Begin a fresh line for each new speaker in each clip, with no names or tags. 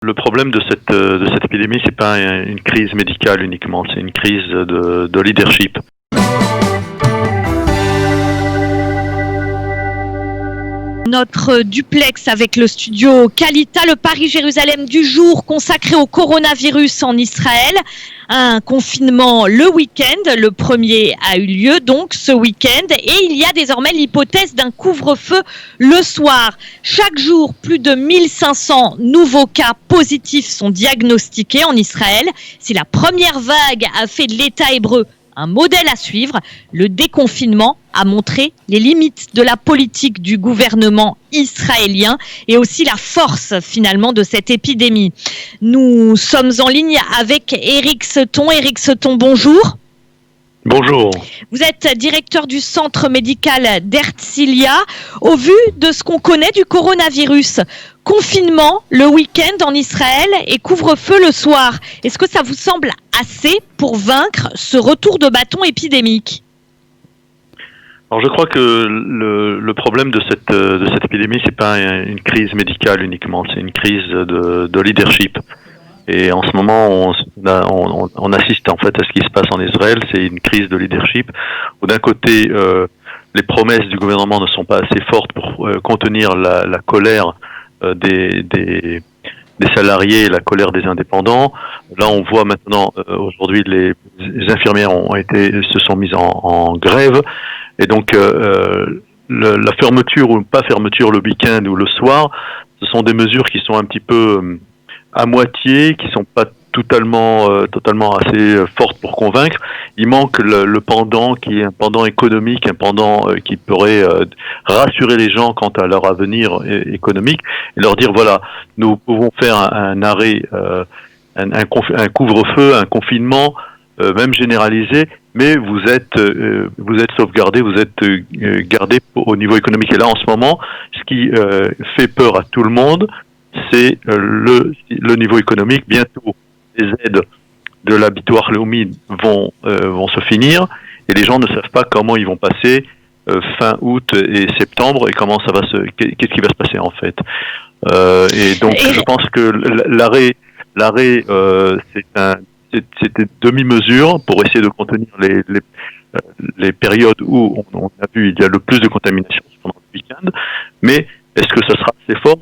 Le problème de cette épidémie, c'est pas une crise médicale uniquement, c'est une crise de leadership.
Notre duplex avec le studio Kalita, le Paris-Jérusalem du jour consacré au coronavirus en Israël. Un confinement le week-end, le premier a eu lieu donc ce week-end et il y a désormais l'hypothèse d'un couvre-feu le soir. Chaque jour, plus de 1500 nouveaux cas positifs sont diagnostiqués en Israël. Si la première vague a fait de l'État hébreu un modèle à suivre, le déconfinement a montré les limites de la politique du gouvernement israélien et aussi la force finalement de cette épidémie. Nous sommes en ligne avec Éric Seton. Éric Seton, bonjour.
Bonjour.
Vous êtes directeur du centre médical d'Herzliya. Au vu de ce qu'on connaît du coronavirus, confinement le week-end en Israël et couvre-feu le soir, est-ce que ça vous semble assez pour vaincre ce retour de bâton épidémique ?
Alors je crois que le problème de cette épidémie, c'est pas une crise médicale uniquement, c'est une crise de leadership. Et en ce moment, on assiste en fait à ce qui se passe en Israël, c'est une crise de leadership où d'un côté, les promesses du gouvernement ne sont pas assez fortes pour contenir la colère des salariés, la colère des indépendants. Là, on voit maintenant, aujourd'hui, les infirmières se sont mises en grève. Et donc, la fermeture ou pas fermeture le week-end ou le soir, ce sont des mesures qui sont un petit peu à moitié, qui sont pas totalement assez fortes pour convaincre. Il manque le pendant qui est un pendant économique, un pendant qui pourrait rassurer les gens quant à leur avenir économique et leur dire voilà, nous pouvons faire un arrêt, un couvre-feu, un confinement, même généralisé, mais vous êtes sauvegardé, vous êtes gardé au niveau économique. Et là, en ce moment, ce qui fait peur à tout le monde, c'est le niveau économique. Bientôt, les aides de l'habitoire Leumi vont se finir et les gens ne savent pas comment ils vont passer fin août et septembre et qu'est-ce qui va se passer en fait. Et donc, je pense que l'arrêt, c'est une demi-mesure pour essayer de contenir les périodes où on a vu il y a le plus de contamination pendant le week-end. Mais est-ce que ça sera assez fort ?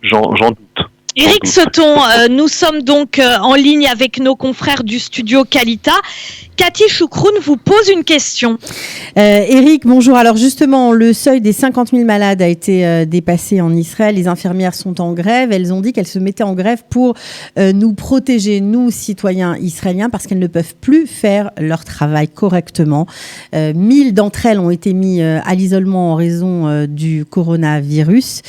J'en doute.
Éric Seton, nous sommes donc en ligne avec nos confrères du studio Kalita. Cathy Choukroun vous pose une question.
Éric, bonjour. Alors justement, le seuil des 50 000 malades a été dépassé en Israël. Les infirmières sont en grève. Elles ont dit qu'elles se mettaient en grève pour nous protéger, nous, citoyens israéliens, parce qu'elles ne peuvent plus faire leur travail correctement. 1000 d'entre elles ont été mises à l'isolement en raison du coronavirus.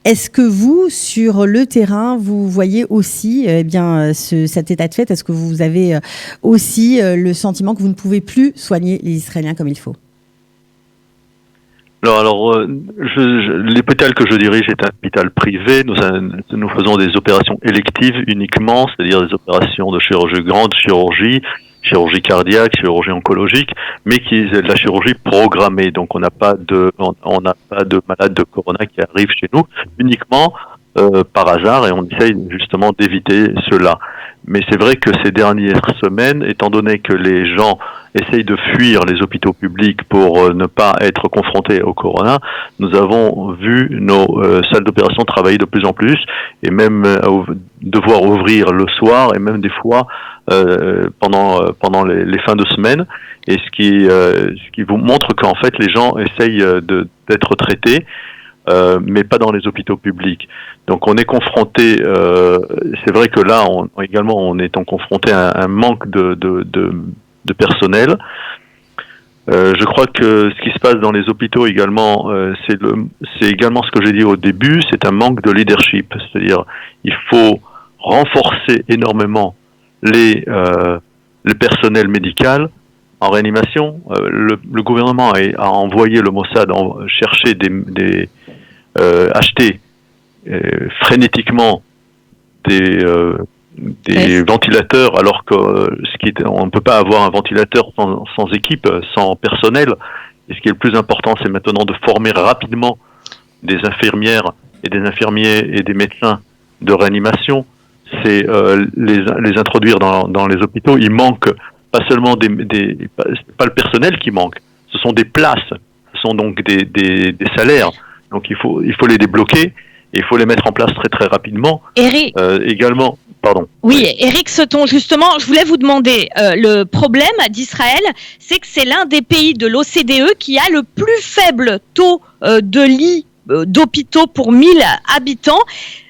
Est-ce que vous, sur le terrain, vous voyez aussi cet état de fait? Est-ce que vous avez aussi le sentiment que vous ne pouvez plus soigner les Israéliens comme il faut?
Alors, l'hôpital que je dirige est un hôpital privé. Nous faisons des opérations électives uniquement, c'est-à-dire des opérations de chirurgie grande, chirurgie cardiaque, chirurgie oncologique, mais qui est de la chirurgie programmée. Donc, on n'a pas de malades de corona qui arrivent chez nous, uniquement par hasard, et on essaye justement d'éviter cela. Mais c'est vrai que ces dernières semaines, étant donné que les gens essayent de fuir les hôpitaux publics pour ne pas être confrontés au corona, nous avons vu nos salles d'opération travailler de plus en plus et même devoir ouvrir le soir et même des fois pendant les fins de semaine. Et ce qui vous montre qu'en fait les gens essayent d'être traités. Mais pas dans les hôpitaux publics. Donc on est confronté, c'est vrai que là on est confronté à un manque de personnel. Je crois que ce qui se passe dans les hôpitaux également, c'est également ce que j'ai dit au début, c'est un manque de leadership. C'est-à-dire il faut renforcer énormément le personnel médical. En réanimation, le gouvernement a envoyé le Mossad chercher acheter frénétiquement des ventilateurs, alors que on ne peut pas avoir un ventilateur sans équipe, sans personnel. Et ce qui est le plus important, c'est maintenant de former rapidement des infirmières et des infirmiers et des médecins de réanimation, c'est les introduire dans les hôpitaux. Il manque pas seulement pas le personnel qui manque, ce sont des places, ce sont donc des salaires. Donc il faut les débloquer et il faut les mettre en place très très rapidement.
Eric.
Également, pardon.
Oui, Éric Seton, justement, je voulais vous demander, le problème d'Israël, c'est que c'est l'un des pays de l'OCDE qui a le plus faible taux de lits d'hôpitaux pour 1000 habitants.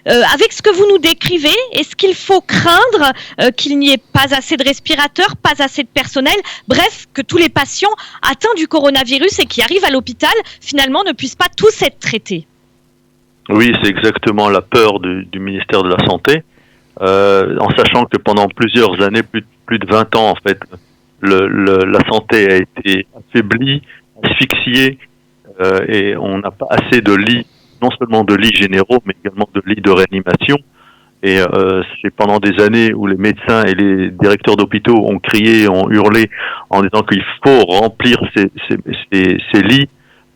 Avec ce que vous nous décrivez, est-ce qu'il faut craindre qu'il n'y ait pas assez de respirateurs, pas assez de personnel, bref, que tous les patients atteints du coronavirus et qui arrivent à l'hôpital, finalement, ne puissent pas tous être traités?
Oui, c'est exactement la peur du ministère de la Santé, en sachant que pendant plusieurs années, plus de 20 ans, en fait, la santé a été affaiblie, asphyxiée, et on n'a pas assez de lits, non seulement de lits généraux, mais également de lits de réanimation. Et c'est pendant des années où les médecins et les directeurs d'hôpitaux ont crié, ont hurlé en disant qu'il faut remplir ces lits,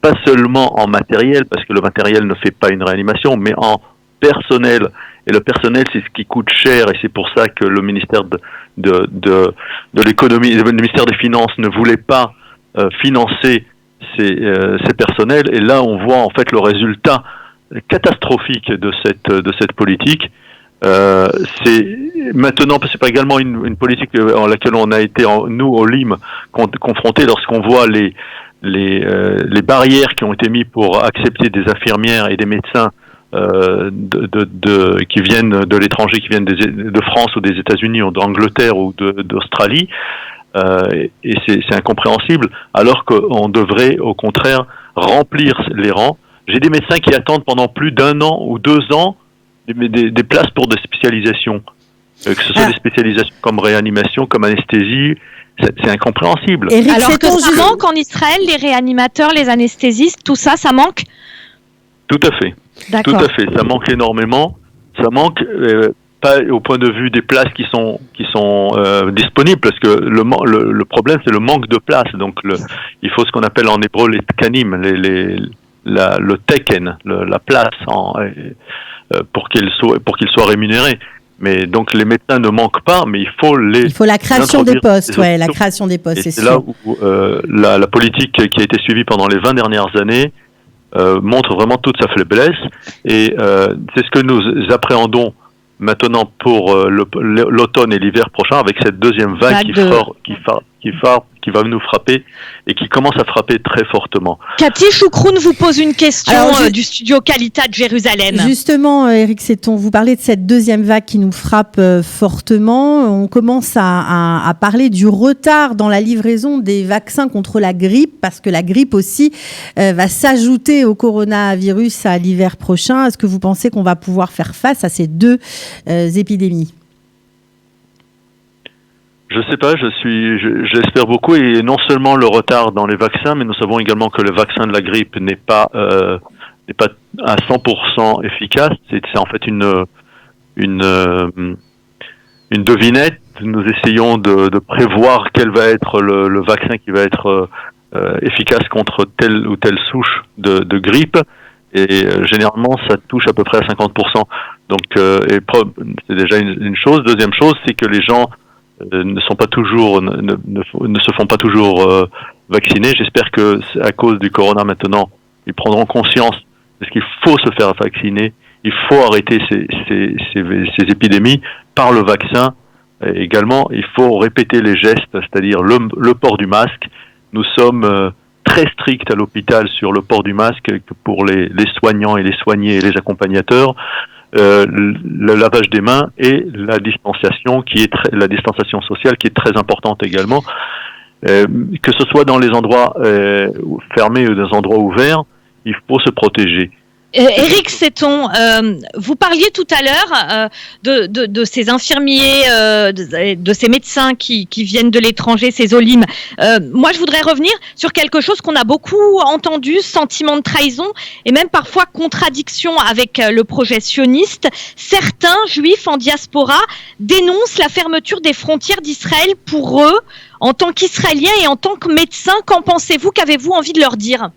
pas seulement en matériel, parce que le matériel ne fait pas une réanimation, mais en personnel. Et le personnel, c'est ce qui coûte cher, et c'est pour ça que le ministère de l'économie, le ministère des Finances ne voulait pas financer ces personnels. Et là, on voit en fait le résultat catastrophique de cette politique. C'est maintenant, c'est pas également une politique en laquelle on a été nous au LIM confrontés lorsqu'on voit les barrières qui ont été mises pour accepter des infirmières et des médecins qui viennent de l'étranger, qui viennent de France ou des États-Unis ou d'Angleterre ou d'Australie, et c'est incompréhensible, alors qu'on devrait au contraire remplir les rangs. J'ai des médecins qui attendent pendant plus d'1 an ou 2 ans des places pour des spécialisations, que ce soit des spécialisations comme réanimation, comme anesthésie. C'est incompréhensible.
Alors que ça manque en Israël, les réanimateurs, les anesthésistes, tout ça, ça manque?
Tout à fait.
D'accord.
Tout à fait. Ça manque énormément. Ça manque pas au point de vue des places qui sont disponibles, parce que le problème c'est le manque de places. Donc il faut ce qu'on appelle en hébreu les tkanim, le teken, la place pour qu'il soit rémunéré. Mais donc les médecins ne manquent pas, mais il faut
la création des postes, la création des postes,
c'est là où la politique qui a été suivie pendant les 20 dernières années montre vraiment toute sa faiblesse, et c'est ce que nous appréhendons maintenant pour l'automne et l'hiver prochain, avec cette deuxième vague qui va nous frapper et qui commence à frapper très fortement.
Cathy Choukroun vous pose une question du studio Qualita de Jérusalem.
Justement, Éric Seton, vous parlez de cette deuxième vague qui nous frappe fortement. On commence à parler du retard dans la livraison des vaccins contre la grippe, parce que la grippe aussi va s'ajouter au coronavirus à l'hiver prochain. Est-ce que vous pensez qu'on va pouvoir faire face à ces deux épidémies ?
Je sais pas, j'espère beaucoup, et non seulement le retard dans les vaccins, mais nous savons également que le vaccin de la grippe n'est pas à 100% efficace. C'est en fait une devinette. Nous essayons de prévoir quel va être le vaccin qui va être efficace contre telle ou telle souche de grippe, et généralement ça touche à peu près à 50%. Donc c'est déjà une chose. Deuxième chose, c'est que les gens ne se font pas toujours vacciner. J'espère que à cause du corona maintenant, ils prendront conscience de ce qu'il faut se faire vacciner. Il faut arrêter ces épidémies par le vaccin. Et également, il faut répéter les gestes, c'est-à-dire le port du masque. Nous sommes très stricts à l'hôpital sur le port du masque pour les soignants et les soignés et les accompagnateurs. Le lavage des mains et la distanciation la distanciation sociale qui est très importante également, que ce soit dans les endroits fermés ou dans les endroits ouverts, il faut se protéger.
Éric Seton, vous parliez tout à l'heure de ces infirmiers, de ces médecins qui viennent de l'étranger, ces OLIM. Moi, je voudrais revenir sur quelque chose qu'on a beaucoup entendu, sentiment de trahison et même parfois contradiction avec le projet sioniste. Certains juifs en diaspora dénoncent la fermeture des frontières d'Israël pour eux, en tant qu'Israéliens et en tant que médecins. Qu'en pensez-vous? Qu'avez-vous envie de leur dire?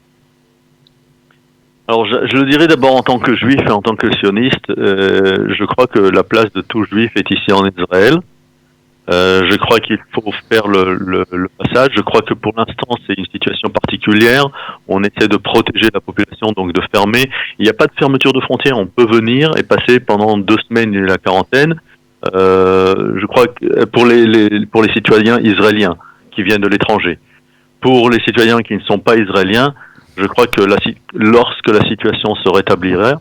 Alors, je le dirais d'abord en tant que juif et en tant que sioniste. Je crois que la place de tout juif est ici en Israël. Je crois qu'il faut faire le passage. Je crois que pour l'instant, c'est une situation particulière. On essaie de protéger la population, donc de fermer. Il n'y a pas de fermeture de frontières. On peut venir et passer pendant 2 semaines la quarantaine. Je crois que pour les citoyens israéliens qui viennent de l'étranger. Pour les citoyens qui ne sont pas israéliens, je crois que lorsque la situation se rétablirait,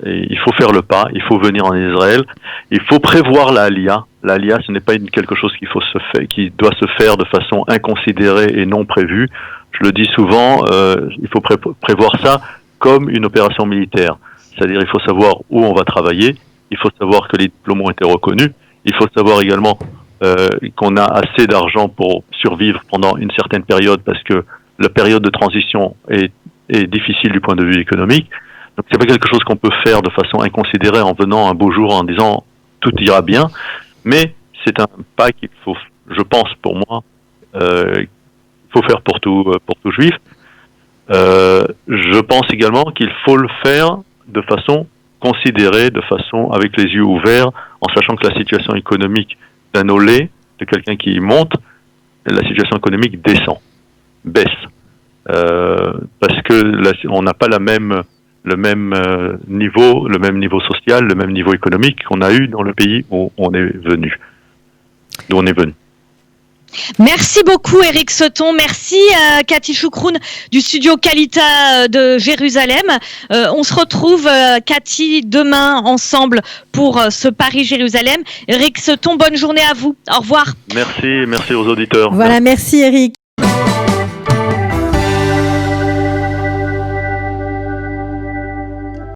il faut faire le pas, il faut venir en Israël, il faut prévoir la Aliyah. La Aliyah, ce n'est pas quelque chose qui doit se faire de façon inconsidérée et non prévue. Je le dis souvent, il faut prévoir ça comme une opération militaire. C'est-à-dire, il faut savoir où on va travailler, il faut savoir que les diplômes ont été reconnus, il faut savoir également qu'on a assez d'argent pour survivre pendant une certaine période parce que la période de transition est difficile du point de vue économique. Donc c'est pas quelque chose qu'on peut faire de façon inconsidérée en venant un beau jour en disant tout ira bien, mais c'est un pas qu'il faut, je pense pour moi, il faut faire pour tout juif. Je pense également qu'il faut le faire de façon considérée, de façon avec les yeux ouverts, en sachant que la situation économique d'un olé, de quelqu'un qui monte, la situation économique baisse. Parce que on n'a pas le même niveau social, le même niveau économique qu'on a eu dans le pays d'où on est venu.
Merci beaucoup Éric Seton, merci Cathy Choukroun du studio Kalita de Jérusalem. On se retrouve Cathy demain ensemble pour ce Paris-Jérusalem. Éric Seton, bonne journée à vous. Au revoir.
Merci aux auditeurs.
Voilà, merci Éric.